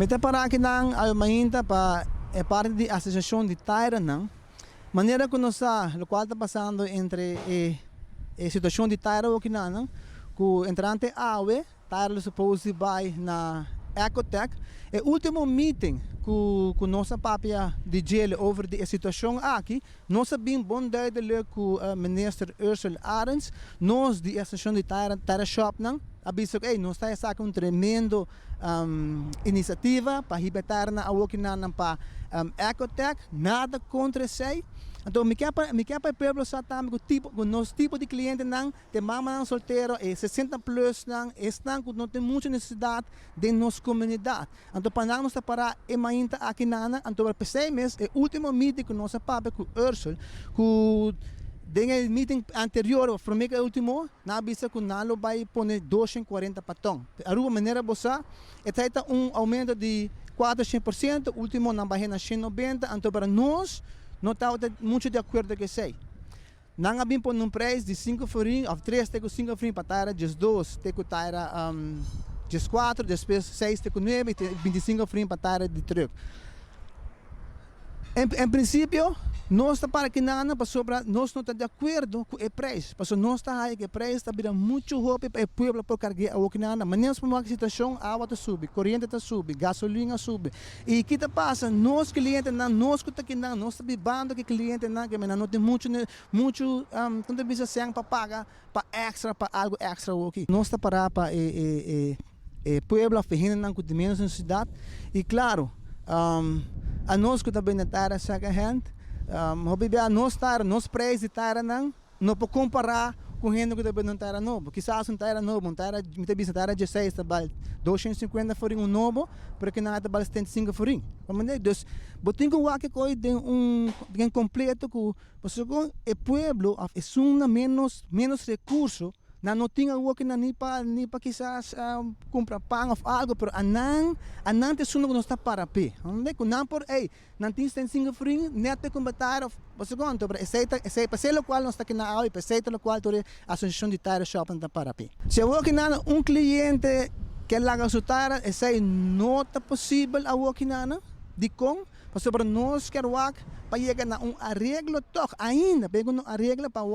Meta para aqui nang mainta pa é parte da associação de Taira não. Maneira que nós o qual está passando entre a situação de Taira aqui não, que entrante AWE, Taira supposed vai na Ecotech, é o último meeting que nossa papia de gel over a situação aqui, nós bem bom duidelijk com o minister Ursula Arens, nós de associação de Taira Shop não. Abiso que nós está sacando um tremendo iniciativa para libertar na awokina para Ecotech, nada contra sei. Então me quer para pueblo só também o nosso tipo de cliente não tem mama solteiro é 60 plus não estão que não tem muita necessidade de nossa comunidade. Então para nós está para emainta aqui nana, então para pensar mês é o último meeting com nossa papa com Ursula com no meeting anterior, o último, na vista que nalo vai pôr 240 patong. A rua maneira bossa, é aumento de 400%, o último na barra na 190, então para nós, não está muito de acordo com isso. Não havia pôr preço de 5 florin, ou 3 teco 5 florin para taira, 2 teco taira 4, depois 6 teco 9, 25 florin para taira de truck. Em princípio, nós estamos para que nada, nós não estamos de acordo com o preço, porque nós estamos aí que o preço está virando muito rápido para o povo por carregar o que nada, mas nessa situação a água está subindo, corrente está subindo, gasolina subindo, e o que está passando, nós clientes não, nós que aqui não, nós estamos bebendo que cliente não, que não tem muito contribuição para pagar, para extra, para algo extra aqui. Nós estamos para o povo fazendo com menos necessidade, e claro, a nós que também está a second hand, nós preços de taira não pode comparar com gente que também não taira novo. Quizás um taira novo, um taira, muitas vezes taira 16 está 250 forinho um novo, porque não está 75 forinho. Então, botem com o que tem completo que você com o povo é menos recurso. Não tinha o que nem para quizás comprar pão ou algo, mas não tem suno que não está para pé. Não por não tem 5 frinhos, neto combatar, você conta, para ser o qual não está aqui na aula, para ser o qual a associação de Taira Shop está para pé. Se eu que não cliente que laga sua taira, não é possível a que não de com, para nós queremos para chegar a arreglo toch ainda, pega arreglo para o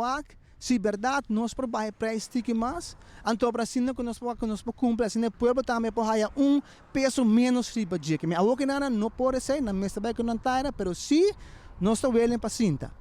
se verdade nós probamos preço que mais, então para assim que nós podemos cumprir, assim o povo também pode ter peso menos riba de que a outra não pode ser, não me sabe que não está, mas se nós estamos para cinta.